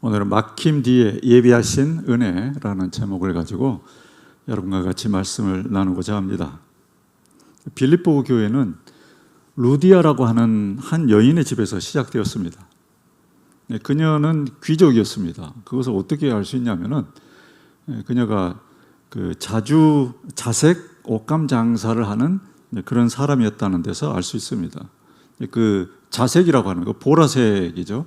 오늘은 막힘 뒤에 예비하신 은혜라는 제목을 가지고 여러분과 같이 말씀을 나누고자 합니다. 빌립보 교회는 루디아라고 하는 한 여인의 집에서 시작되었습니다. 그녀는 귀족이었습니다. 그것을 어떻게 알 수 있냐면은 그녀가 자주 자색 옷감 장사를 하는 그런 사람이었다는 데서 알 수 있습니다. 그 자색이라고 하는 거 보라색이죠.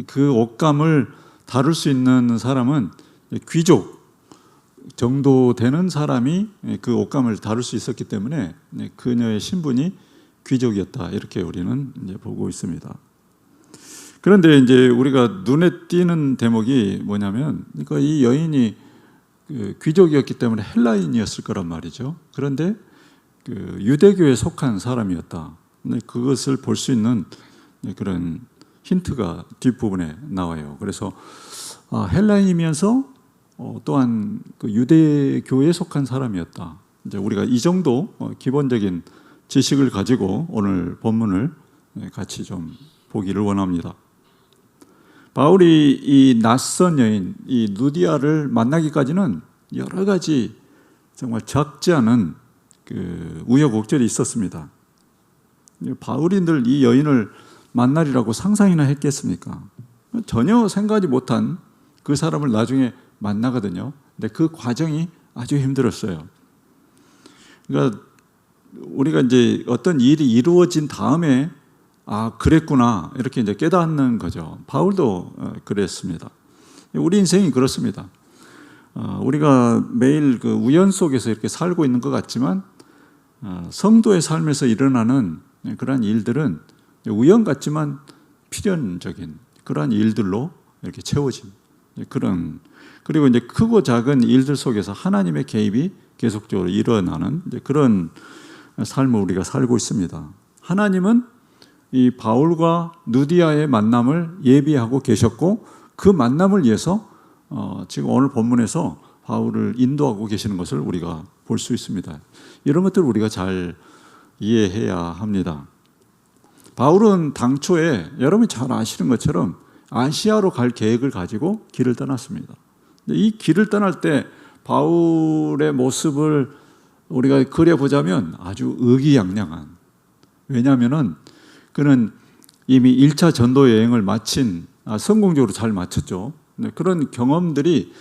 그 옷감을 다룰 수 있는 사람은 귀족 정도 되는 사람이 그 옷감을 다룰 수 있었기 때문에 그녀의 신분이 귀족이었다, 이렇게 우리는 이제 보고 있습니다. 그런데 이제 우리가 눈에 띄는 대목이 뭐냐면, 그러니까 이 여인이 귀족이었기 때문에 헬라인이었을 거란 말이죠. 그런데 유대교에 속한 사람이었다. 그것을 볼 수 있는 그런 힌트가 뒷부분에 나와요. 그래서 헬라인이면서 또한 유대교에 속한 사람이었다. 이제 우리가 이 정도 기본적인 지식을 가지고 오늘 본문을 같이 좀 보기를 원합니다. 바울이 이 낯선 여인, 이 루디아를 만나기까지는 여러 가지 정말 적지 않은 우여곡절이 있었습니다. 바울이 늘 이 여인을 만나리라고 상상이나 했겠습니까? 전혀 생각하지 못한 그 사람을 나중에 만나거든요. 근데 그 과정이 아주 힘들었어요. 그러니까 우리가 이제 어떤 일이 이루어진 다음에 그랬구나, 이렇게 이제 깨닫는 거죠. 바울도 그랬습니다. 우리 인생이 그렇습니다. 우리가 매일 우연 속에서 이렇게 살고 있는 것 같지만 성도의 삶에서 일어나는 그러한 일들은 우연 같지만 필연적인 그러한 일들로 이렇게 채워진 그런, 그리고 이제 크고 작은 일들 속에서 하나님의 개입이 계속적으로 일어나는 그런 삶을 우리가 살고 있습니다. 하나님은 이 바울과 누디아의 만남을 예비하고 계셨고, 그 만남을 위해서 지금 오늘 본문에서 바울을 인도하고 계시는 것을 우리가 볼 수 있습니다. 이런 것들을 우리가 잘 이해해야 합니다. 바울은 당초에 여러분이 잘 아시는 것처럼 아시아로 갈 계획을 가지고 길을 떠났습니다. 이 길을 떠날 때 바울의 모습을 우리가 그려보자면 아주 의기양양한, 왜냐하면 그는 이미 1차 전도 여행을 성공적으로 잘 마쳤죠. 그런 경험들이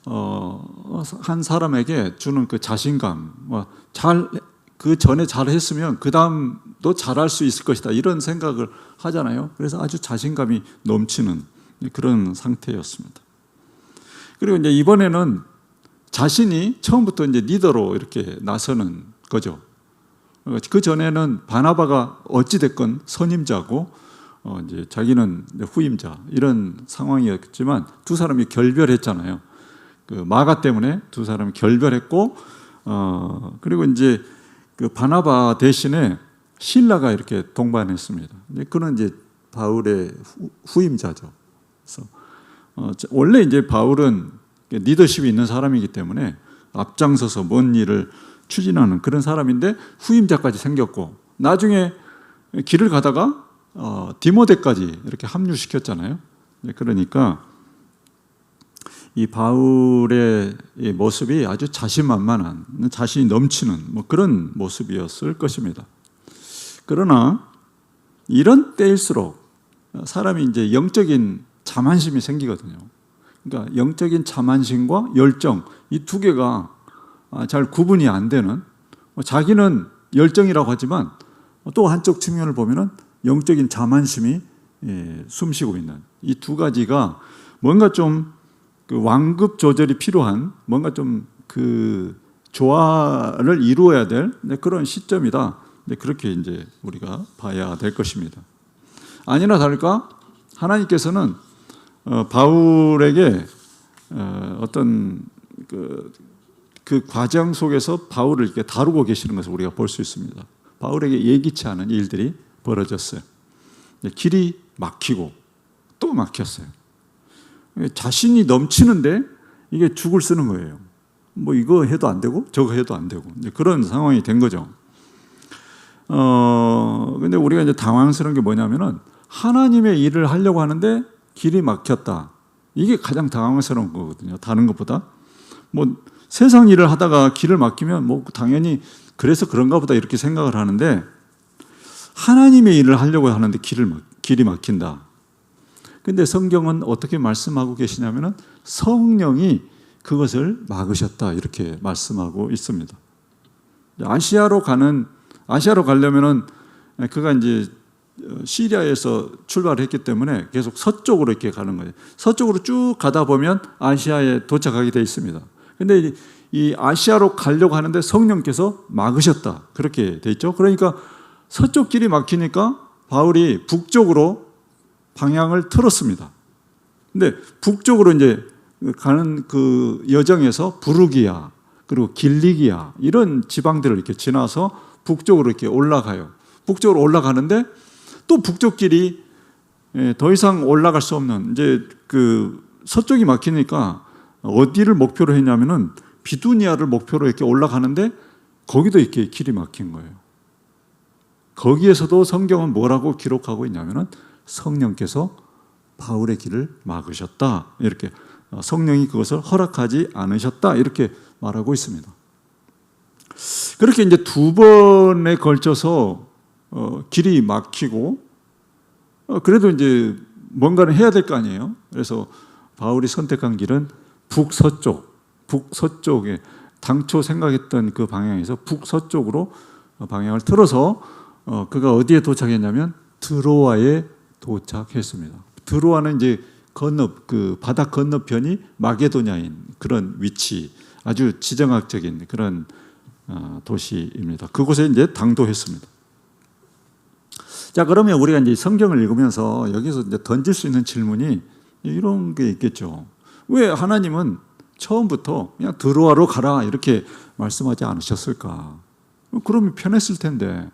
한 사람에게 주는 그 자신감, 그 전에 잘했으면 그 다음도 잘할 수 있을 것이다, 이런 생각을 하잖아요. 그래서 아주 자신감이 넘치는 그런 상태였습니다. 그리고 이제 이번에는 자신이 처음부터 이제 리더로 이렇게 나서는 거죠. 그 전에는 바나바가 어찌됐건 선임자고 이제 자기는 후임자, 이런 상황이었지만 두 사람이 결별했잖아요. 마가 때문에 두 사람이 결별했고, 그리고 이제 바나바 대신에 실라가 이렇게 동반했습니다. 그는 이제 바울의 후임자죠. 그래서 원래 이제 바울은 리더십이 있는 사람이기 때문에 앞장서서 뭔 일을 추진하는 그런 사람인데, 후임자까지 생겼고, 나중에 길을 가다가 디모데까지 이렇게 합류시켰잖아요. 그러니까 이 바울의 이 모습이 아주 자신만만한, 자신이 넘치는 그런 모습이었을 것입니다. 그러나 이런 때일수록 사람이 이제 영적인 자만심이 생기거든요. 그러니까 영적인 자만심과 열정, 이 두 개가 잘 구분이 안 되는, 자기는 열정이라고 하지만 또 한쪽 측면을 보면은 영적인 자만심이 숨쉬고 있는 이 두 가지가 뭔가 좀 완급 조절이 필요한, 뭔가 좀 조화를 이루어야 될 그런 시점이다. 그렇게 이제 우리가 봐야 될 것입니다. 아니나 다를까 하나님께서는 바울에게 어떤 그 과정 속에서 바울을 이렇게 다루고 계시는 것을 우리가 볼 수 있습니다. 바울에게 예기치 않은 일들이 벌어졌어요. 길이 막히고 또 막혔어요. 자신이 넘치는데 이게 죽을 쓰는 거예요. 이거 해도 안 되고 저거 해도 안 되고 그런 상황이 된 거죠. 근데 우리가 이제 당황스러운 게 뭐냐면은, 하나님의 일을 하려고 하는데 길이 막혔다. 이게 가장 당황스러운 거거든요. 다른 것보다. 뭐 세상 일을 하다가 길을 막히면 뭐 당연히 그래서 그런가 보다 이렇게 생각을 하는데, 하나님의 일을 하려고 하는데 길이 막힌다. 근데 성경은 어떻게 말씀하고 계시냐면은 성령이 그것을 막으셨다 이렇게 말씀하고 있습니다. 아시아로 가려면은 그가 이제 시리아에서 출발했기 때문에 계속 서쪽으로 이렇게 가는 거예요. 서쪽으로 쭉 가다 보면 아시아에 도착하게 되어 있습니다. 근데 이 아시아로 가려고 하는데 성령께서 막으셨다 그렇게 되어 있죠. 그러니까 서쪽 길이 막히니까 바울이 북쪽으로 방향을 틀었습니다. 근데 북쪽으로 이제 가는 그 여정에서 부르기아 그리고 길리기아 이런 지방들을 이렇게 지나서 북쪽으로 이렇게 올라가요. 북쪽으로 올라가는데 또 북쪽 길이 더 이상 올라갈 수 없는, 이제 그 서쪽이 막히니까 어디를 목표로 했냐면은 비두니아를 목표로 이렇게 올라가는데 거기도 이렇게 길이 막힌 거예요. 거기에서도 성경은 뭐라고 기록하고 있냐면은 성령께서 바울의 길을 막으셨다 이렇게, 성령이 그것을 허락하지 않으셨다 이렇게 말하고 있습니다. 그렇게 이제 두 번에 걸쳐서 길이 막히고 그래도 이제 뭔가를 해야 될 거 아니에요. 그래서 바울이 선택한 길은 북서쪽에 당초 생각했던 그 방향에서 북서쪽으로 방향을 틀어서 그가 어디에 도착했냐면 드로아에 도착했습니다. 드로아는 이제 그 바다 건너편이 마게도냐인 그런 위치, 아주 지정학적인 그런 도시입니다. 그곳에 이제 당도했습니다. 자, 그러면 우리가 이제 성경을 읽으면서 여기서 이제 던질 수 있는 질문이 이런 게 있겠죠. 왜 하나님은 처음부터 그냥 드로아로 가라 이렇게 말씀하지 않으셨을까? 그러면 편했을 텐데.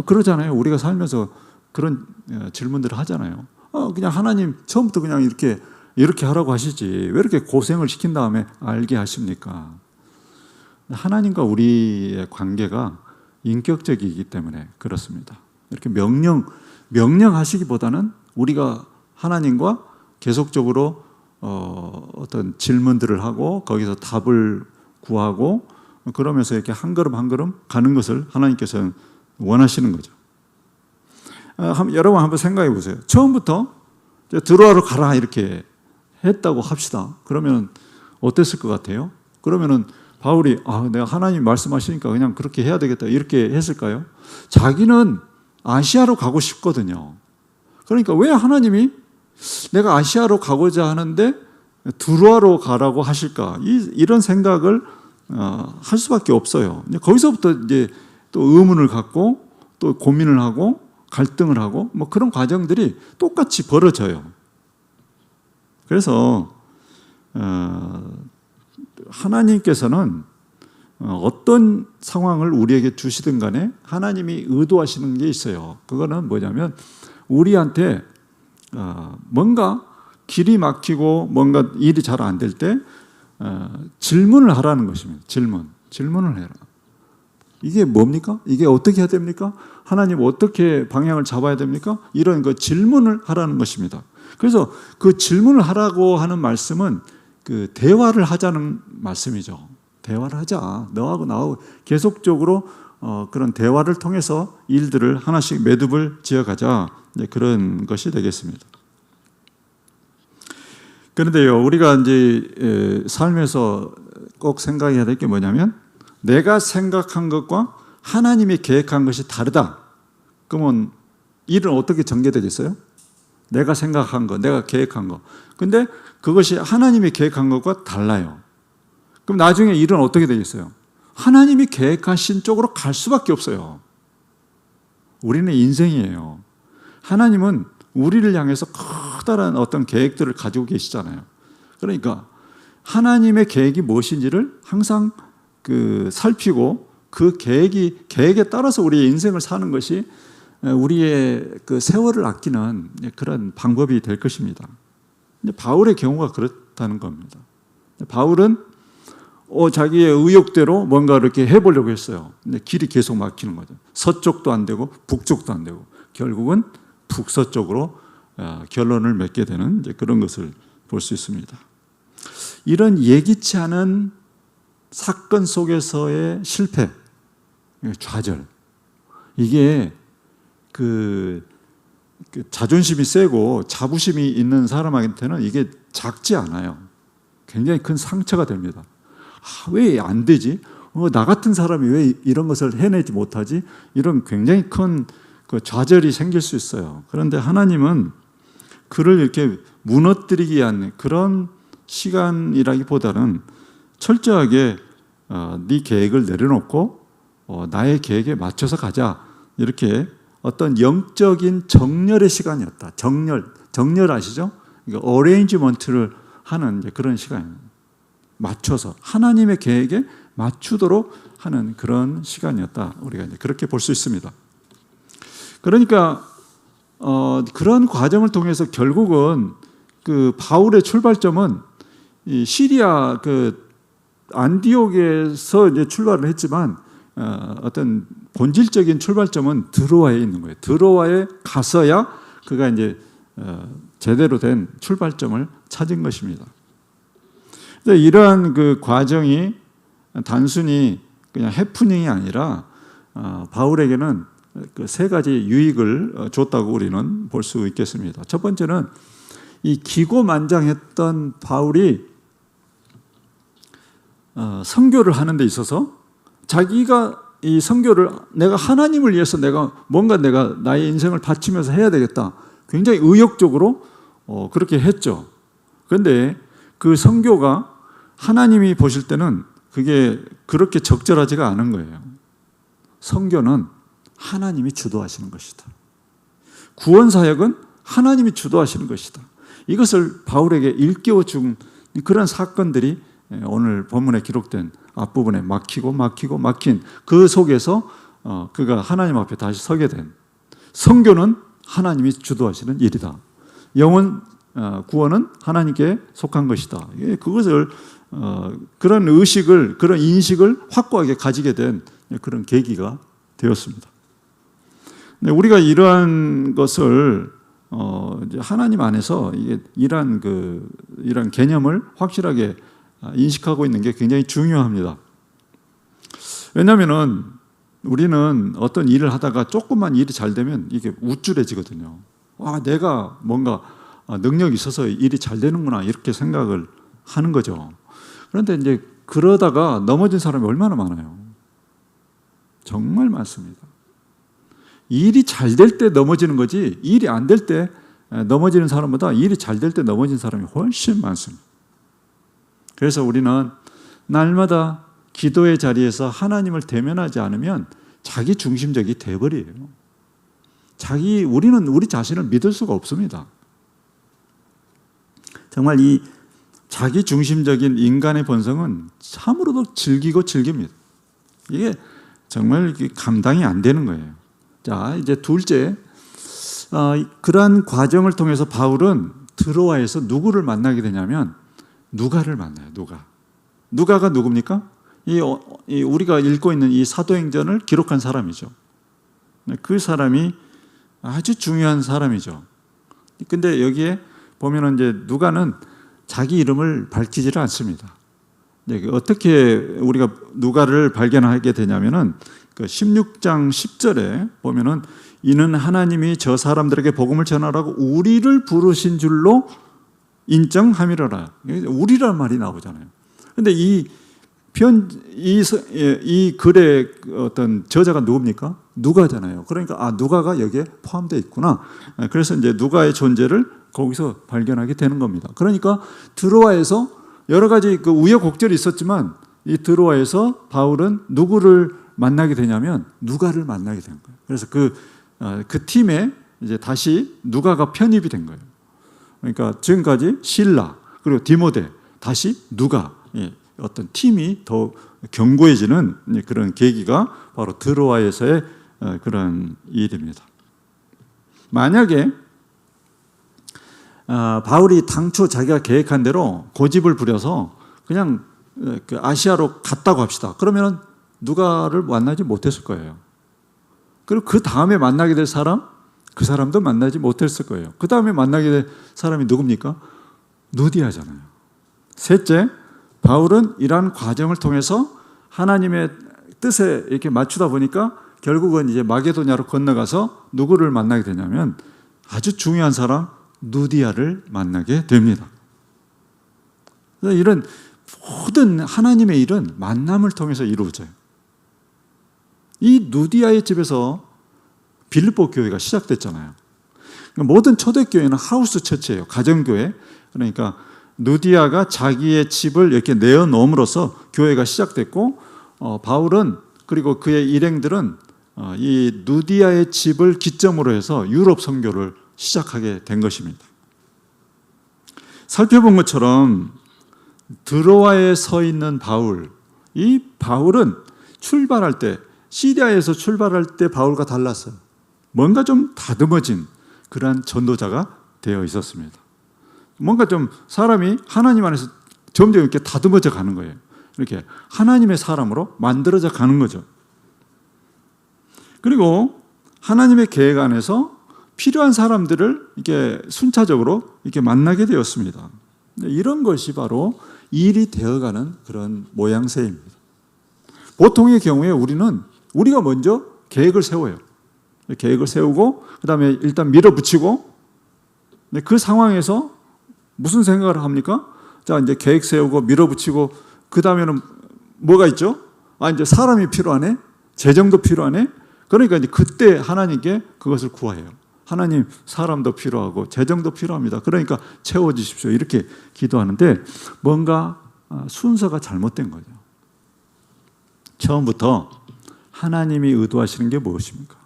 그러잖아요. 우리가 살면서 그런 질문들을 하잖아요. 그냥 하나님 처음부터 그냥 이렇게 하라고 하시지 왜 이렇게 고생을 시킨 다음에 알게 하십니까? 하나님과 우리의 관계가 인격적이기 때문에 그렇습니다. 이렇게 명령하시기보다는 우리가 하나님과 계속적으로 어떤 질문들을 하고 거기서 답을 구하고 그러면서 이렇게 한 걸음 한 걸음 가는 것을 하나님께서는 원하시는 거죠. 여러분 한번 생각해 보세요. 처음부터 드로아로 가라 이렇게 했다고 합시다. 그러면 어땠을 것 같아요? 그러면은 바울이 내가 하나님 말씀하시니까 그냥 그렇게 해야 되겠다 이렇게 했을까요? 자기는 아시아로 가고 싶거든요. 그러니까 왜 하나님이 내가 아시아로 가고자 하는데 드로아로 가라고 하실까? 이런 생각을 할 수밖에 없어요. 거기서부터 이제 또 의문을 갖고 또 고민을 하고 갈등을 하고 뭐 그런 과정들이 똑같이 벌어져요. 그래서 하나님께서는 어떤 상황을 우리에게 주시든 간에 하나님이 의도하시는 게 있어요. 그거는 뭐냐면 우리한테 뭔가 길이 막히고 뭔가 일이 잘 안 될 때 질문을 하라는 것입니다. 질문을 해라. 이게 뭡니까? 이게 어떻게 해야 됩니까? 하나님 어떻게 방향을 잡아야 됩니까? 이런 그 질문을 하라는 것입니다. 그래서 그 질문을 하라고 하는 말씀은 그 대화를 하자는 말씀이죠. 대화를 하자. 너하고 나하고 계속적으로 그런 대화를 통해서 일들을 하나씩 매듭을 지어가자. 그런 것이 되겠습니다. 그런데요, 우리가 이제 삶에서 꼭 생각해야 될 게 뭐냐면 내가 생각한 것과 하나님이 계획한 것이 다르다. 그러면 일은 어떻게 전개되겠어요? 내가 생각한 거, 내가 계획한 거. 근데 그것이 하나님이 계획한 것과 달라요. 그럼 나중에 일은 어떻게 되겠어요? 하나님이 계획하신 쪽으로 갈 수밖에 없어요. 우리는 인생이에요. 하나님은 우리를 향해서 커다란 어떤 계획들을 가지고 계시잖아요. 그러니까 하나님의 계획이 무엇인지를 항상 살피고 그 계획에 따라서 우리의 인생을 사는 것이 우리의 그 세월을 아끼는 그런 방법이 될 것입니다. 바울의 경우가 그렇다는 겁니다. 바울은 자기의 의욕대로 뭔가 이렇게 해보려고 했어요. 근데 길이 계속 막히는 거죠. 서쪽도 안 되고 북쪽도 안 되고 결국은 북서쪽으로 결론을 맺게 되는 이제 그런 것을 볼 수 있습니다. 이런 예기치 않은 사건 속에서의 실패, 좌절, 이게 그 자존심이 세고 자부심이 있는 사람한테는 이게 작지 않아요. 굉장히 큰 상처가 됩니다. 왜 안 되지? 나 같은 사람이 왜 이런 것을 해내지 못하지? 이런 굉장히 큰 그 좌절이 생길 수 있어요. 그런데 하나님은 그를 이렇게 무너뜨리기 위한 그런 시간이라기보다는 철저하게 네 계획을 내려놓고 나의 계획에 맞춰서 가자, 이렇게 어떤 영적인 정렬의 시간이었다. 정렬 아시죠? 어레인지먼트를 하는 그런 시간입니다. 맞춰서 하나님의 계획에 맞추도록 하는 그런 시간이었다. 우리가 이제 그렇게 볼 수 있습니다. 그러니까 그런 과정을 통해서 결국은 그 바울의 출발점은 이 시리아 그 안디옥에서 이제 출발을 했지만 어떤 본질적인 출발점은 드로아에 있는 거예요. 드로아에 가서야 그가 이제 제대로 된 출발점을 찾은 것입니다. 이러한 그 과정이 단순히 그냥 해프닝이 아니라 바울에게는 그 세 가지 유익을 줬다고 우리는 볼 수 있겠습니다. 첫 번째는 이 기고만장했던 바울이 선교를 하는 데 있어서 자기가 이 선교를 내가 하나님을 위해서 내가 나의 인생을 바치면서 해야 되겠다. 굉장히 의욕적으로 그렇게 했죠. 그런데 그 선교가 하나님이 보실 때는 그게 그렇게 적절하지가 않은 거예요. 선교는 하나님이 주도하시는 것이다. 구원 사역은 하나님이 주도하시는 것이다. 이것을 바울에게 일깨워 준 그런 사건들이 오늘 본문에 기록된 앞부분에 막힌 그 속에서 그가 하나님 앞에 다시 서게 된, 선교는 하나님이 주도하시는 일이다. 영혼 구원은 하나님께 속한 것이다. 그것을 그런 의식을, 그런 인식을 확고하게 가지게 된 그런 계기가 되었습니다. 우리가 이러한 것을 하나님 안에서 이러한 개념을 확실하게 인식하고 있는 게 굉장히 중요합니다. 왜냐하면 우리는 어떤 일을 하다가 조금만 일이 잘 되면 이게 우쭐해지거든요. 내가 뭔가 능력이 있어서 일이 잘 되는구나, 이렇게 생각을 하는 거죠. 그런데 이제 그러다가 넘어진 사람이 얼마나 많아요. 정말 많습니다. 일이 잘 될 때 넘어지는 거지, 일이 안 될 때 넘어지는 사람보다 일이 잘 될 때 넘어진 사람이 훨씬 많습니다. 그래서 우리는 날마다 기도의 자리에서 하나님을 대면하지 않으면 자기 중심적이 돼버려요. 우리는 우리 자신을 믿을 수가 없습니다. 정말 이 자기 중심적인 인간의 본성은 참으로도 질깁니다. 이게 정말 감당이 안 되는 거예요. 자, 이제 둘째, 그러한 과정을 통해서 바울은 드로아에서 누구를 만나게 되냐면 누가를 만나요. 누가가 누굽니까? 우리가 읽고 있는 이 사도행전을 기록한 사람이죠. 그 사람이 아주 중요한 사람이죠. 근데 여기에 보면은 이제 누가는 자기 이름을 밝히지를 않습니다. 어떻게 우리가 누가를 발견하게 되냐면은 그 16장 10절에 보면은 이는 하나님이 저 사람들에게 복음을 전하라고 우리를 부르신 줄로 인정함이로라. 우리란 말이 나오잖아요. 그런데 이 글의 어떤 저자가 누굽니까? 누가잖아요. 그러니까 누가가 여기에 포함되어 있구나. 그래서 이제 누가의 존재를 거기서 발견하게 되는 겁니다. 그러니까 드로아에서 여러 가지 그 우여곡절이 있었지만 이 드로아에서 바울은 누구를 만나게 되냐면 누가를 만나게 된 거예요. 그래서 그 팀에 이제 다시 누가가 편입이 된 거예요. 그러니까 지금까지 실라 그리고 디모데, 다시 누가, 어떤 팀이 더 견고해지는 그런 계기가 바로 드로아에서의 그런 일입니다. 만약에 바울이 당초 자기가 계획한 대로 고집을 부려서 그냥 그 아시아로 갔다고 합시다. 그러면 누가를 만나지 못했을 거예요. 그리고 그 다음에 만나게 될 사람, 그 사람도 만나지 못했을 거예요. 그 다음에 만나게 될 사람이 누굽니까? 누디아잖아요. 셋째, 바울은 이러한 과정을 통해서 하나님의 뜻에 이렇게 맞추다 보니까 결국은 이제 마게도냐로 건너가서 누구를 만나게 되냐면 아주 중요한 사람 누디아를 만나게 됩니다. 이런 모든 하나님의 일은 만남을 통해서 이루어져요. 이 누디아의 집에서 빌립보 교회가 시작됐잖아요. 모든 초대교회는 하우스 처치예요. 가정교회. 그러니까 누디아가 자기의 집을 이렇게 내어놓음으로써 교회가 시작됐고, 바울은 그리고 그의 일행들은 이 누디아의 집을 기점으로 해서 유럽 선교를 시작하게 된 것입니다. 살펴본 것처럼 드로아에 서 있는 바울, 이 바울은 출발할 때, 시리아에서 출발할 때 바울과 달랐어요. 뭔가 좀 다듬어진 그러한 전도자가 되어 있었습니다. 뭔가 좀 사람이 하나님 안에서 점점 이렇게 다듬어져 가는 거예요. 이렇게 하나님의 사람으로 만들어져 가는 거죠. 그리고 하나님의 계획 안에서 필요한 사람들을 이렇게 순차적으로 이렇게 만나게 되었습니다. 이런 것이 바로 일이 되어가는 그런 모양새입니다. 보통의 경우에 우리가 먼저 계획을 세워요. 계획을 세우고 그 다음에 일단 밀어붙이고, 그 상황에서 무슨 생각을 합니까? 자, 이제 계획 세우고 밀어붙이고 그 다음에는 뭐가 있죠? 이제 사람이 필요하네, 재정도 필요하네. 그러니까 이제 그때 하나님께 그것을 구해요. 하나님, 사람도 필요하고 재정도 필요합니다. 그러니까 채워주십시오. 이렇게 기도하는데 뭔가 순서가 잘못된 거죠. 처음부터 하나님이 의도하시는 게 무엇입니까?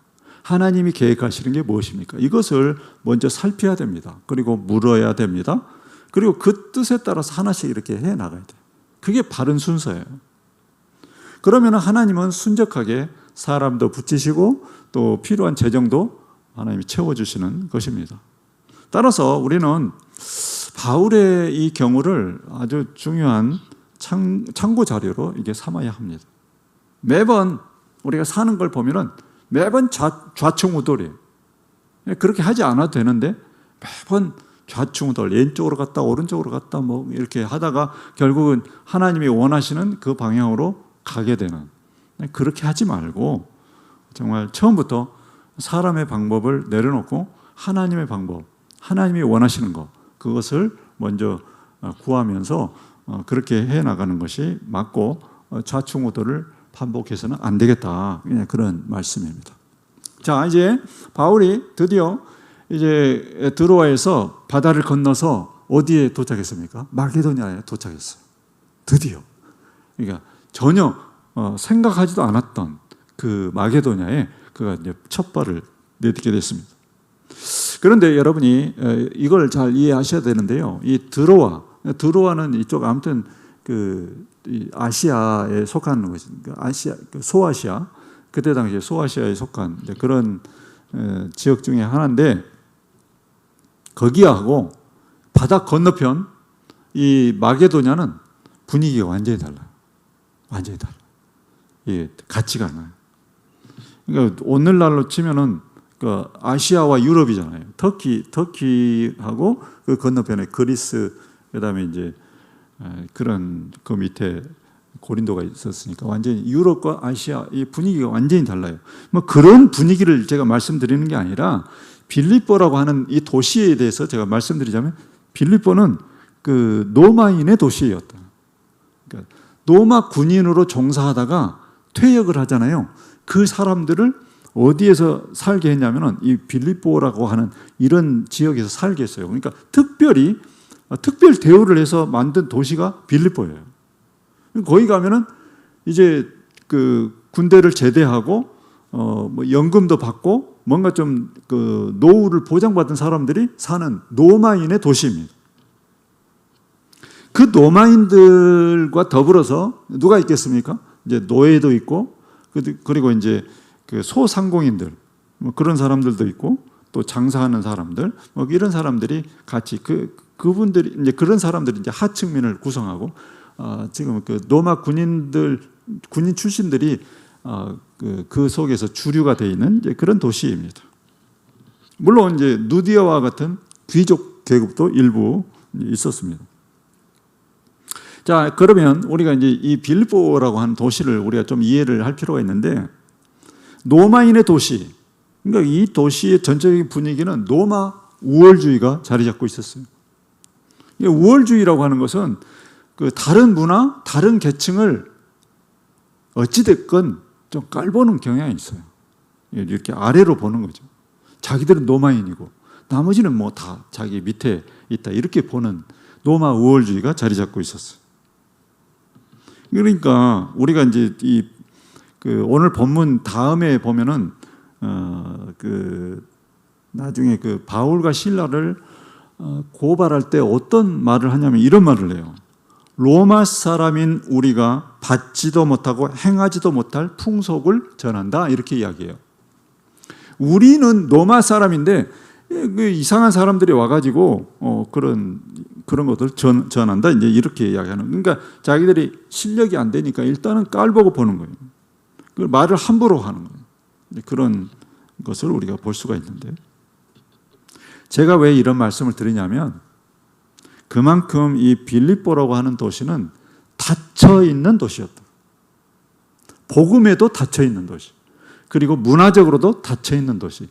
하나님이 계획하시는 게 무엇입니까? 이것을 먼저 살펴야 됩니다. 그리고 물어야 됩니다. 그리고 그 뜻에 따라서 하나씩 이렇게 해 나가야 돼요. 그게 바른 순서예요. 그러면 하나님은 순적하게 사람도 붙이시고 또 필요한 재정도 하나님이 채워주시는 것입니다. 따라서 우리는 바울의 이 경우를 아주 중요한 참고 자료로 이게 삼아야 합니다. 매번 우리가 사는 걸 보면은 매번 좌충우돌이에요. 그렇게 하지 않아도 되는데 매번 좌충우돌, 왼쪽으로 갔다 오른쪽으로 갔다 뭐 이렇게 하다가 결국은 하나님이 원하시는 그 방향으로 가게 되는, 그렇게 하지 말고 정말 처음부터 사람의 방법을 내려놓고 하나님의 방법, 하나님이 원하시는 것, 그것을 먼저 구하면서 그렇게 해나가는 것이 맞고, 좌충우돌을 반복해서는 안 되겠다, 그냥 그런 말씀입니다. 자, 이제 바울이 드디어 이제 드로아에서 바다를 건너서 어디에 도착했습니까? 마게도냐에 도착했어요. 드디어. 그러니까 전혀 생각하지도 않았던 그 마게도냐에 그가 이제 첫 발을 내딛게 됐습니다. 그런데 여러분이 이걸 잘 이해하셔야 되는데요. 이 드로아는 이쪽 아무튼 그 아시아에 속하는 것입니다. 아시아, 소아시아, 그때 당시에 소아시아에 속한 그런 지역 중에 하나인데, 거기하고 바다 건너편 이 마게도냐는 분위기가 완전히 달라요. 완전히 달라요. 예, 같지가 않아요. 그러니까 오늘날로 치면은 그 아시아와 유럽이잖아요. 터키하고 그 건너편에 그리스, 그다음에 이제 그런 그 밑에 고린도가 있었으니까 완전히 유럽과 아시아 이 분위기가 완전히 달라요. 뭐 그런 분위기를 제가 말씀드리는 게 아니라 빌립보라고 하는 이 도시에 대해서 제가 말씀드리자면, 빌립보는 그 로마인의 도시였다. 그러니까 로마 군인으로 종사하다가 퇴역을 하잖아요. 그 사람들을 어디에서 살게 했냐면은 이 빌립보라고 하는 이런 지역에서 살게 했어요. 그러니까 특별 대우를 해서 만든 도시가 빌립보예요. 거기 가면은 이제 그 군대를 제대하고 뭐 연금도 받고 뭔가 좀 그 노후를 보장받은 사람들이 사는 로마인의 도시입니다. 그 로마인들과 더불어서 누가 있겠습니까? 이제 노예도 있고, 그리고 이제 그 소상공인들, 뭐 그런 사람들도 있고, 또 장사하는 사람들, 뭐 이런 사람들이 같이 그분들이 이제 그런 사람들이 이제 하층민을 구성하고, 지금 그 로마 군인 출신들이 그 속에서 주류가 되어 있는 이제 그런 도시입니다. 물론 이제 누디아와 같은 귀족 계급도 일부 있었습니다. 자, 그러면 우리가 이제 이 빌립보라고 하는 도시를 우리가 좀 이해를 할 필요가 있는데, 로마인의 도시, 그러니까 이 도시의 전체적인 분위기는 로마 우월주의가 자리 잡고 있었어요. 우월주의라고 하는 것은 그 다른 문화, 다른 계층을 어찌됐건 좀 깔보는 경향이 있어요. 이렇게 아래로 보는 거죠. 자기들은 로마인이고 나머지는 뭐 다 자기 밑에 있다, 이렇게 보는 로마 우월주의가 자리 잡고 있었어요. 그러니까 우리가 이제 오늘 본문 다음에 보면은 나중에 바울과 실라를 고발할 때 어떤 말을 하냐면 이런 말을 해요. 로마 사람인 우리가 받지도 못하고 행하지도 못할 풍속을 전한다, 이렇게 이야기해요. 우리는 로마 사람인데 이상한 사람들이 와가지고 그런 것들 전한다, 이제 이렇게 이야기하는. 그러니까 자기들이 실력이 안 되니까 일단은 깔보고 보는 거예요. 그 말을 함부로 하는 거예요. 그런 것을 우리가 볼 수가 있는데, 제가 왜 이런 말씀을 드리냐면 그만큼 이 빌립보라고 하는 도시는 닫혀 있는 도시였다. 복음에도 닫혀 있는 도시, 그리고 문화적으로도 닫혀 있는 도시.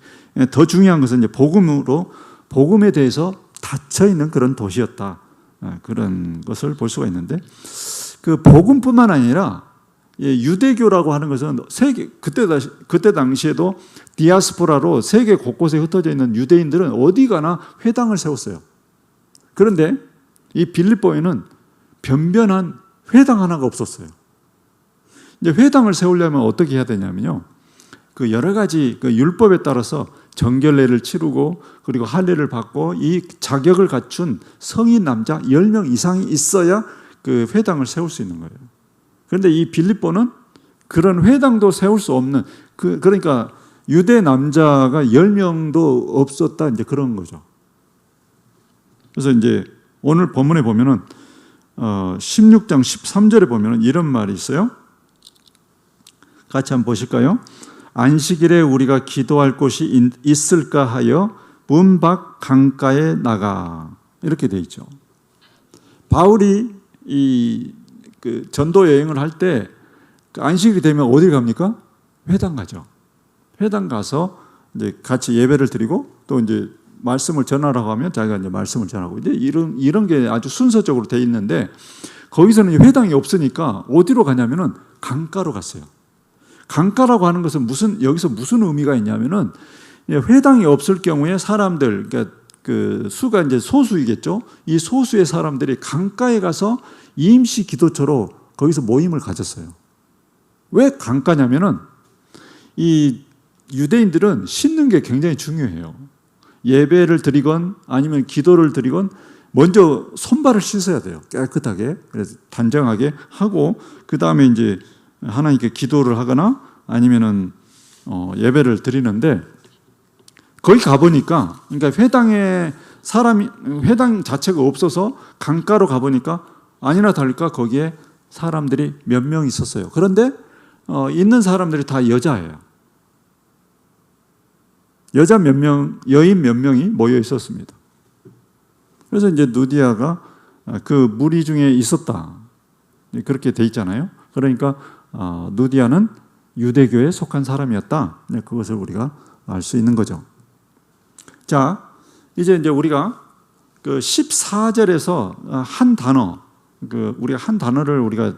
더 중요한 것은 이제 복음에 대해서 닫혀 있는 그런 도시였다. 그런 것을 볼 수가 있는데, 그 복음뿐만 아니라 유대교라고 하는 것은 그때 당시에도 디아스포라로 세계 곳곳에 흩어져 있는 유대인들은 어디 가나 회당을 세웠어요. 그런데 이 빌립보에는 변변한 회당 하나가 없었어요. 이제 회당을 세우려면 어떻게 해야 되냐면요, 그 여러 가지 그 율법에 따라서 정결례를 치르고 그리고 할례를 받고 이 자격을 갖춘 성인 남자 10명 이상이 있어야 그 회당을 세울 수 있는 거예요. 그런데 이 빌립보는 그런 회당도 세울 수 없는, 그러니까 유대 남자가 10명도 없었다, 이제 그런 거죠. 그래서 이제 오늘 본문에 보면은 16장 13절에 보면은 이런 말이 있어요. 같이 한번 보실까요? 안식일에 우리가 기도할 곳이 있을까 하여 문 밖 강가에 나가, 이렇게 돼 있죠. 바울이 그 전도 여행을 할 때 안식일이 되면 어디 갑니까? 회당 가죠. 회당 가서 이제 같이 예배를 드리고 또 이제 말씀을 전하라고 하면 자기가 이제 말씀을 전하고, 이제 이런 게 아주 순서적으로 돼 있는데, 거기서는 회당이 없으니까 어디로 가냐면은 강가로 갔어요. 강가라고 하는 것은 여기서 무슨 의미가 있냐면은, 회당이 없을 경우에 사람들, 그러니까 그 수가 이제 소수이겠죠. 이 소수의 사람들이 강가에 가서 임시 기도처로 거기서 모임을 가졌어요. 왜 강가냐면은 이 유대인들은 씻는 게 굉장히 중요해요. 예배를 드리건 아니면 기도를 드리건 먼저 손발을 씻어야 돼요. 깨끗하게, 그래서 단정하게 하고 그 다음에 이제 하나님께 기도를 하거나 아니면은 예배를 드리는데, 거기 가보니까, 그러니까 회당 자체가 없어서 강가로 가보니까 아니나 다를까 거기에 사람들이 몇 명 있었어요. 그런데 있는 사람들이 다 여자예요. 여자 몇 명, 여인 몇 명이 모여 있었습니다. 그래서 이제 누디아가 그 무리 중에 있었다, 그렇게 돼 있잖아요. 그러니까 누디아는 유대교에 속한 사람이었다, 그것을 우리가 알 수 있는 거죠. 자, 이제 우리가 그 14절에서 한 단어, 우리가 한 단어를 우리가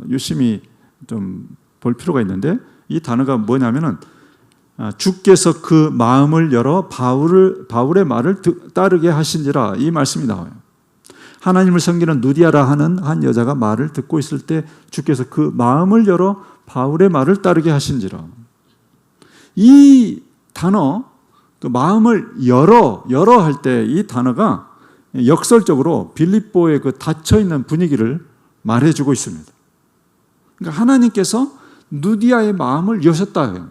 유심히 좀 볼 필요가 있는데, 이 단어가 뭐냐면은 주께서 그 마음을 열어 바울의 말을 따르게 하신지라, 이 말씀이 나와요. 하나님을 섬기는 누디아라 하는 한 여자가 말을 듣고 있을 때 주께서 그 마음을 열어 바울의 말을 따르게 하신지라. 이 단어, 그 마음을 열어 할 때 이 단어가 역설적으로 빌립보의 그 닫혀 있는 분위기를 말해주고 있습니다. 그러니까 하나님께서 누디아의 마음을 여셨다.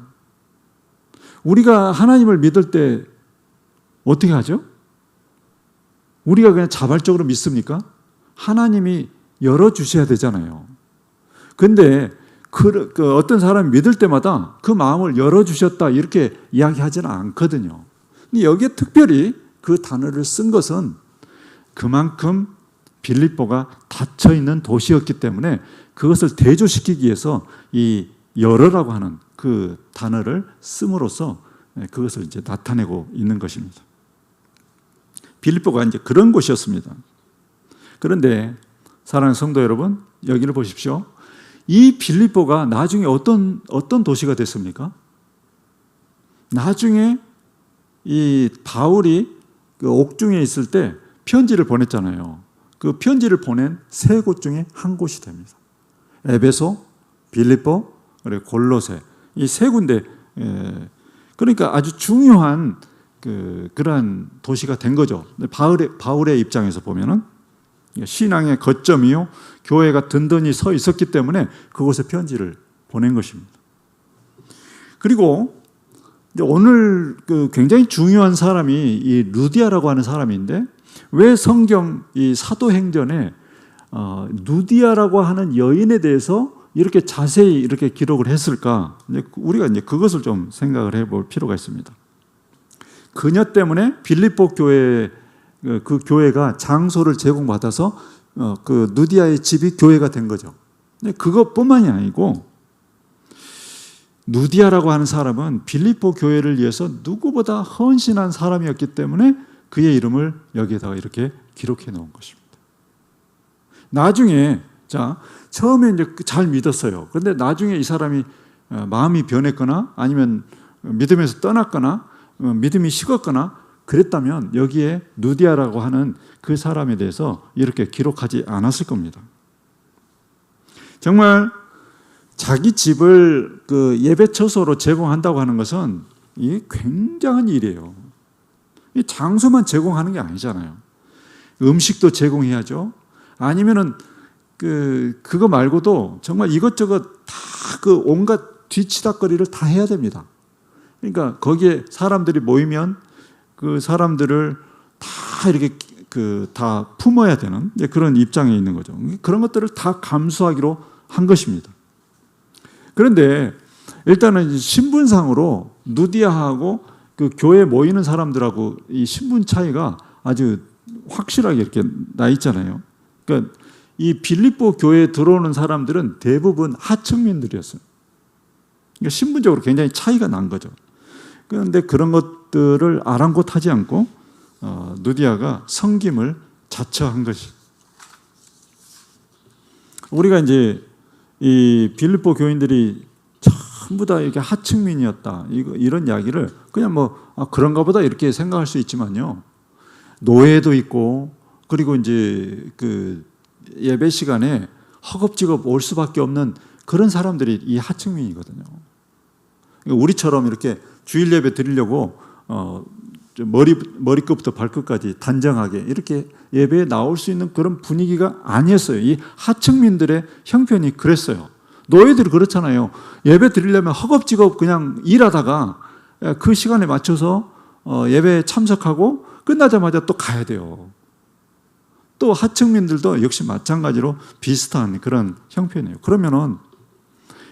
우리가 하나님을 믿을 때 어떻게 하죠? 우리가 그냥 자발적으로 믿습니까? 하나님이 열어주셔야 되잖아요. 근데 어떤 사람이 믿을 때마다 그 마음을 열어주셨다 이렇게 이야기하지는 않거든요. 근데 여기에 특별히 그 단어를 쓴 것은 그만큼 빌립보가 닫혀 있는 도시였기 때문에 그것을 대조시키기 위해서 이 열어라고 하는 그 단어를 씀으로써 그것을 이제 나타내고 있는 것입니다. 빌립보가 이제 그런 곳이었습니다. 그런데 사랑하는 성도 여러분, 여기를 보십시오. 이 빌립보가 나중에 어떤 도시가 됐습니까? 나중에 이 바울이 그 옥중에 있을 때 편지를 보냈잖아요. 그 편지를 보낸 세 곳 중에 한 곳이 됩니다. 에베소, 빌립보, 그리고 골로새, 이 세 군데. 그러니까 아주 중요한 그러한 도시가 된 거죠. 바울의 입장에서 보면은 신앙의 거점이요, 교회가 든든히 서 있었기 때문에 그곳에 편지를 보낸 것입니다. 그리고 오늘 굉장히 중요한 사람이 이 루디아라고 하는 사람인데, 왜 성경 이 사도행전에 루디아라고 하는 여인에 대해서 이렇게 자세히 이렇게 기록을 했을까? 우리가 이제 그것을 좀 생각을 해볼 필요가 있습니다. 그녀 때문에 빌립보 교회, 그 교회가 장소를 제공받아서 그 루디아의 집이 교회가 된 거죠. 그것뿐만이 아니고 루디아라고 하는 사람은 빌립보 교회를 위해서 누구보다 헌신한 사람이었기 때문에 그의 이름을 여기에다가 이렇게 기록해 놓은 것입니다. 나중에 처음에 이제 잘 믿었어요. 그런데 나중에 이 사람이 마음이 변했거나 아니면 믿음에서 떠났거나 믿음이 식었거나 그랬다면 여기에 루디아라고 하는 그 사람에 대해서 이렇게 기록하지 않았을 겁니다. 정말 자기 집을 그 예배처소로 제공한다고 하는 것은 이 굉장한 일이에요. 이 장소만 제공하는 게 아니잖아요. 음식도 제공해야죠. 아니면은 그거 말고도 정말 이것저것 다 그 온갖 뒤치다거리를 다 해야 됩니다. 그러니까 거기에 사람들이 모이면 그 사람들을 다 이렇게 다 품어야 되는 그런 입장에 있는 거죠. 그런 것들을 다 감수하기로 한 것입니다. 그런데 일단은 신분상으로 누디아하고 그 교회에 모이는 사람들하고 이 신분 차이가 아주 확실하게 이렇게 나 있잖아요. 그러니까 이 빌립보 교회에 들어오는 사람들은 대부분 하층민들이었어요. 그러니까 신분적으로 굉장히 차이가 난 거죠. 그런데 그런 것들을 아랑곳하지 않고 누디아가 섬김을 자처한 것이. 우리가 이제 이 빌립보 교인들이 전부 다 이렇게 하층민이었다, 이런 이야기를 그냥 그런가 보다 이렇게 생각할 수 있지만요, 노예도 있고, 그리고 이제 그 예배 시간에 허겁지겁 올 수밖에 없는 그런 사람들이 이 하층민이거든요. 우리처럼 이렇게 주일 예배 드리려고 머리끝부터 발끝까지 단정하게 이렇게 예배에 나올 수 있는 그런 분위기가 아니었어요. 이 하층민들의 형편이 그랬어요. 노예들이 그렇잖아요. 예배 드리려면 허겁지겁 그냥 일하다가 그 시간에 맞춰서 예배에 참석하고 끝나자마자 또 가야 돼요. 또 하층민들도 역시 마찬가지로 비슷한 그런 형편이에요. 그러면은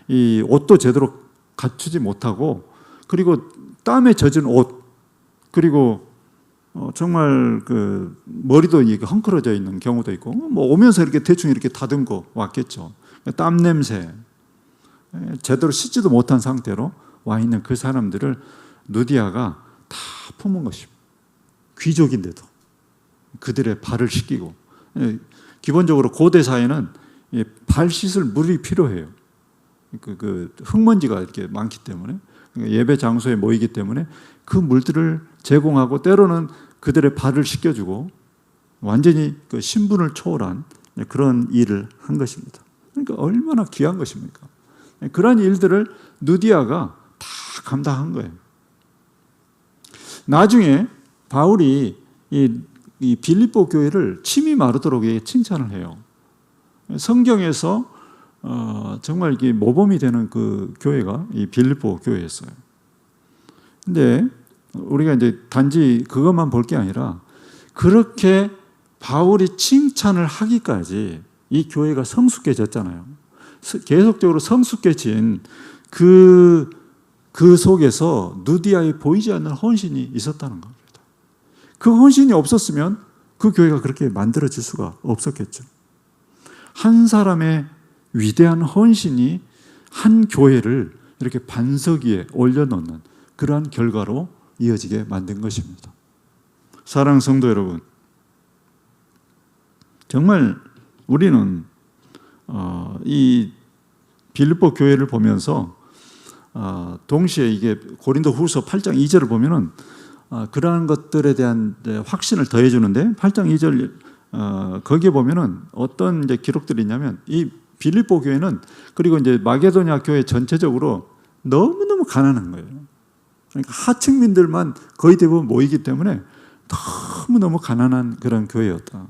이 옷도 제대로 갖추지 못하고, 그리고 땀에 젖은 옷, 그리고 정말 그 머리도 이게 헝클어져 있는 경우도 있고, 오면서 이렇게 대충 이렇게 다듬고 왔겠죠. 땀 냄새, 제대로 씻지도 못한 상태로 와 있는 그 사람들을 누디아가 다 품은 것입니다. 귀족인데도 그들의 발을 씻기고, 기본적으로 고대 사회는 발 씻을 물이 필요해요. 그 흙먼지가 이렇게 많기 때문에, 예배 장소에 모이기 때문에 그 물들을 제공하고, 때로는 그들의 발을 씻겨주고, 완전히 그 신분을 초월한 그런 일을 한 것입니다. 그러니까 얼마나 귀한 것입니까? 그런 일들을 누디아가 다 감당한 거예요. 나중에 바울이 이 빌립보 교회를 침이 마르도록 칭찬을 해요. 성경에서 정말 이게 모범이 되는 그 교회가 이 빌립보 교회였어요. 근데 우리가 이제 단지 그것만 볼 게 아니라, 그렇게 바울이 칭찬을 하기까지 이 교회가 성숙해졌잖아요. 계속적으로 성숙해진 그 속에서 누디아에 보이지 않는 헌신이 있었다는 겁니다. 그 헌신이 없었으면 그 교회가 그렇게 만들어질 수가 없었겠죠. 한 사람의 위대한 헌신이 한 교회를 이렇게 반석 위에 올려놓는 그러한 결과로 이어지게 만든 것입니다. 사랑하는 성도 여러분, 정말 우리는 이 빌립보 교회를 보면서 동시에 이게 고린도후서 8장 2절을 보면은 그러한 것들에 대한 확신을 더해주는데 8장 2절 거기에 보면은 어떤 이제 기록들이 있냐면 이 빌립보 교회는 그리고 이제 마게도냐 교회 전체적으로 너무너무 가난한 거예요. 그러니까 하층민들만 거의 대부분 모이기 때문에 너무너무 가난한 그런 교회였다.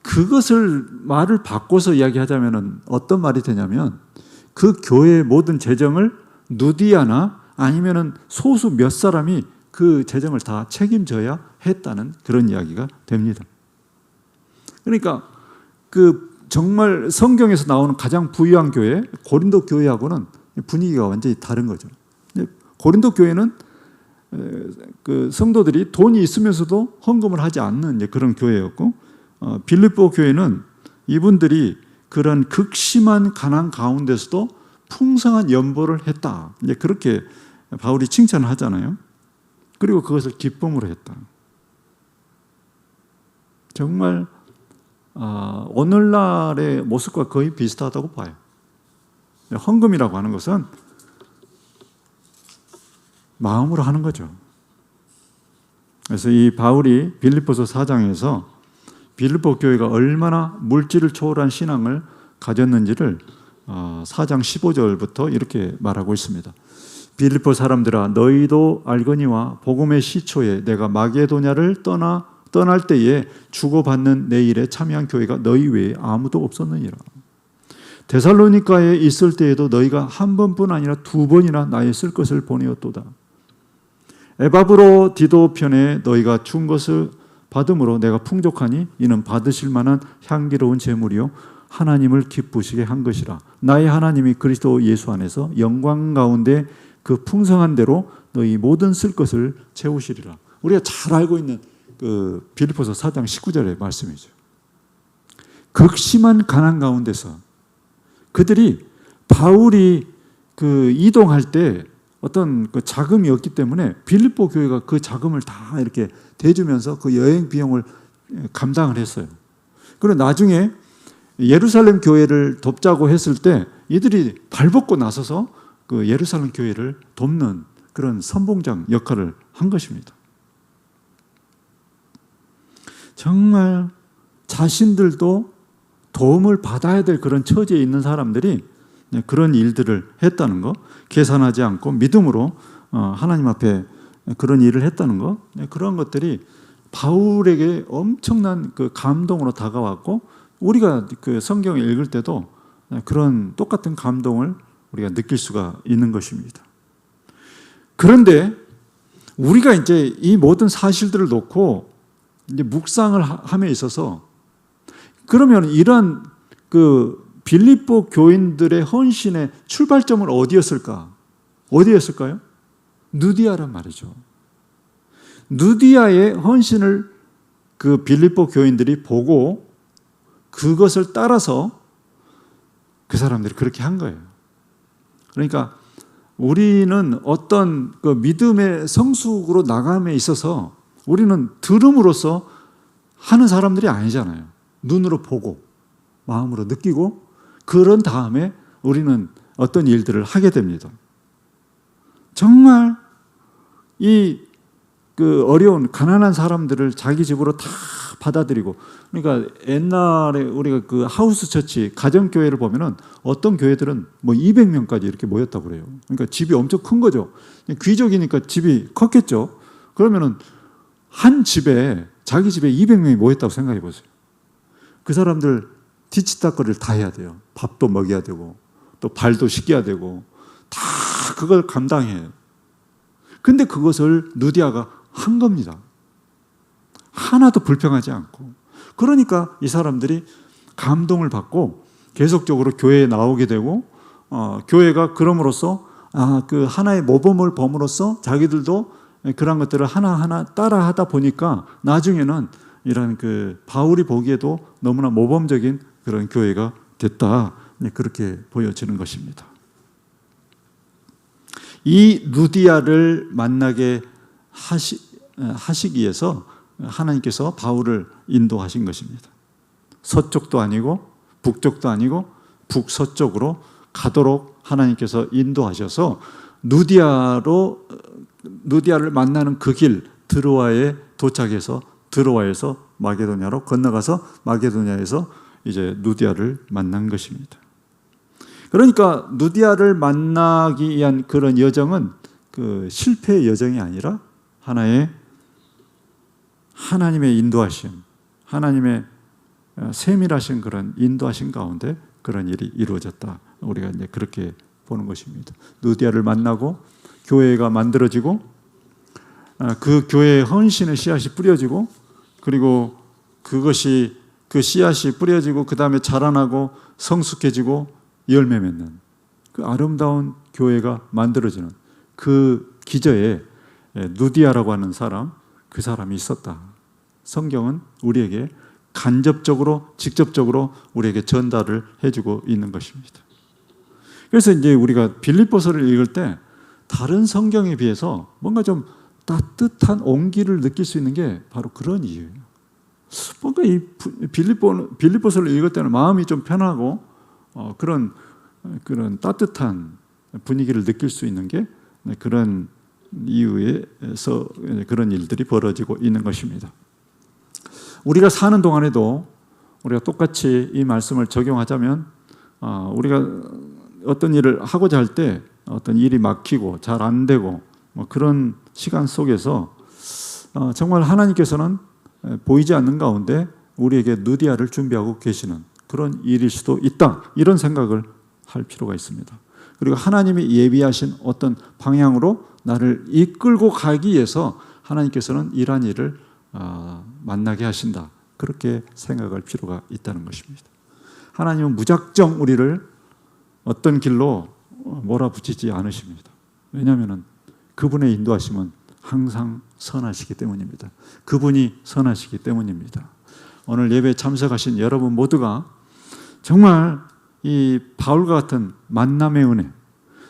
그것을 말을 바꿔서 이야기하자면 어떤 말이 되냐면 그 교회의 모든 재정을 누디아나 아니면은 소수 몇 사람이 그 재정을 다 책임져야 했다는 그런 이야기가 됩니다. 그러니까 그 정말 성경에서 나오는 가장 부유한 교회 고린도 교회하고는 분위기가 완전히 다른 거죠. 고린도 교회는 그 성도들이 돈이 있으면서도 헌금을 하지 않는 그런 교회였고, 빌립보 교회는 이분들이 그런 극심한 가난 가운데서도 풍성한 연보를 했다. 이제 그렇게 바울이 칭찬을 하잖아요. 그리고 그것을 기쁨으로 했다. 정말 오늘날의 모습과 거의 비슷하다고 봐요. 헌금이라고 하는 것은 마음으로 하는 거죠. 그래서 이 바울이 빌립보서 4장에서 빌립보 교회가 얼마나 물질을 초월한 신앙을 가졌는지를 4장 15절부터 이렇게 말하고 있습니다. 빌립보 사람들아, 너희도 알거니와 복음의 시초에 내가 마게도냐를 떠날 때에 주고받는 내 일에 참여한 교회가 너희 외에 아무도 없었느니라. 데살로니가에 있을 때에도 너희가 한 번뿐 아니라 두 번이나 나의 쓸 것을 보내었도다. 에바브로 디도 편에 너희가 준 것을 받음으로 내가 풍족하니 이는 받으실 만한 향기로운 제물이요 하나님을 기쁘시게 한 것이라. 나의 하나님이 그리스도 예수 안에서 영광 가운데 그 풍성한 대로 너희 모든 쓸 것을 채우시리라. 우리가 잘 알고 있는 그 빌립보서 4장 19절의 말씀이죠. 극심한 가난 가운데서 그들이 바울이 그 이동할 때 어떤 그 자금이 없기 때문에 빌립보 교회가 그 자금을 다 이렇게 대주면서 그 여행 비용을 감당을 했어요. 그리고 나중에 예루살렘 교회를 돕자고 했을 때 이들이 발벗고 나서서 그 예루살렘 교회를 돕는 그런 선봉장 역할을 한 것입니다. 정말 자신들도 도움을 받아야 될 그런 처지에 있는 사람들이 그런 일들을 했다는 거, 계산하지 않고 믿음으로 하나님 앞에 그런 일을 했다는 거, 그런 것들이 바울에게 엄청난 그 감동으로 다가왔고, 우리가 그 성경을 읽을 때도 그런 똑같은 감동을 우리가 느낄 수가 있는 것입니다. 그런데 우리가 이제 이 모든 사실들을 놓고 이제 묵상을 함에 있어서, 그러면 이런 그 빌립보 교인들의 헌신의 출발점은 어디였을까? 어디였을까요? 누디아란 말이죠. 누디아의 헌신을 그 빌립보 교인들이 보고 그것을 따라서 그 사람들이 그렇게 한 거예요. 그러니까 우리는 어떤 그 믿음의 성숙으로 나감에 있어서 우리는 들음으로써 하는 사람들이 아니잖아요. 눈으로 보고 마음으로 느끼고 그런 다음에 우리는 어떤 일들을 하게 됩니다. 정말 이 그 어려운 가난한 사람들을 자기 집으로 다 받아들이고, 그러니까 옛날에 우리가 그 하우스 처치 가정 교회를 보면은 어떤 교회들은 뭐 200명까지 이렇게 모였다고 그래요. 그러니까 집이 엄청 큰 거죠. 귀족이니까 집이 컸겠죠. 그러면은 한 집에 자기 집에 200명이 모였다고 생각해 보세요. 그 사람들 뒤치다거리를 다 해야 돼요. 밥도 먹여야 되고 또 발도 씻겨야 되고 다 그걸 감당해요. 근데 그것을 누디아가 한 겁니다. 하나도 불평하지 않고. 그러니까 이 사람들이 감동을 받고 계속적으로 교회에 나오게 되고, 교회가 그럼으로써 그 하나의 모범을 범으로써 자기들도 그런 것들을 하나하나 따라하다 보니까 나중에는 이런 그 바울이 보기에도 너무나 모범적인 그런 교회가 됐다. 그렇게 보여지는 것입니다. 이 루디아를 만나게 하시기 위해서 하나님께서 바울을 인도하신 것입니다. 서쪽도 아니고 북쪽도 아니고 북서쪽으로 가도록 하나님께서 인도하셔서 루디아를 만나는 그 길 드로아에 도착해서 드로아에서 마게도냐로 건너가서 마게도냐에서 이제 루디아를 만난 것입니다. 그러니까 루디아를 만나기 위한 그런 여정은 그 실패의 여정이 아니라 하나님의 인도하심, 하나님의 세밀하신 그런 인도하심 가운데 그런 일이 이루어졌다. 우리가 이제 그렇게 보는 것입니다. 루디아를 만나고 교회가 만들어지고 그 교회의 헌신의 씨앗이 뿌려지고 그리고 그 씨앗이 뿌려지고 그 다음에 자라나고 성숙해지고 열매 맺는 그 아름다운 교회가 만들어지는 그 기저에 루디아라고 하는 사람, 그 사람이 있었다. 성경은 우리에게 간접적으로 직접적으로 우리에게 전달을 해주고 있는 것입니다. 그래서 이제 우리가 빌립보서를 읽을 때 다른 성경에 비해서 뭔가 좀 따뜻한 온기를 느낄 수 있는 게 바로 그런 이유예요. 뭔가 이 빌립보서를 읽을 때는 마음이 좀 편하고 그런 따뜻한 분위기를 느낄 수 있는 게 그런 이유에서 그런 일들이 벌어지고 있는 것입니다. 우리가 사는 동안에도 우리가 똑같이 이 말씀을 적용하자면 우리가 어떤 일을 하고자 할 때 어떤 일이 막히고 잘 안 되고 그런 시간 속에서 정말 하나님께서는 보이지 않는 가운데 우리에게 누디아를 준비하고 계시는 그런 일일 수도 있다. 이런 생각을 할 필요가 있습니다. 그리고 하나님이 예비하신 어떤 방향으로 나를 이끌고 가기 위해서 하나님께서는 이러한 일을 만나게 하신다. 그렇게 생각할 필요가 있다는 것입니다. 하나님은 무작정 우리를 어떤 길로 몰아붙이지 않으십니다. 왜냐하면 그분의 인도하심은 항상 선하시기 때문입니다. 그분이 선하시기 때문입니다. 오늘 예배에 참석하신 여러분 모두가 정말 이 바울과 같은 만남의 은혜,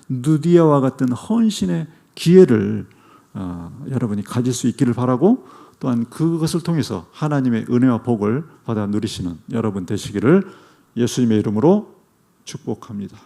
누디아와 같은 헌신의 기회를 여러분이 가질 수 있기를 바라고 또한 그것을 통해서 하나님의 은혜와 복을 받아 누리시는 여러분 되시기를 예수님의 이름으로 축복합니다.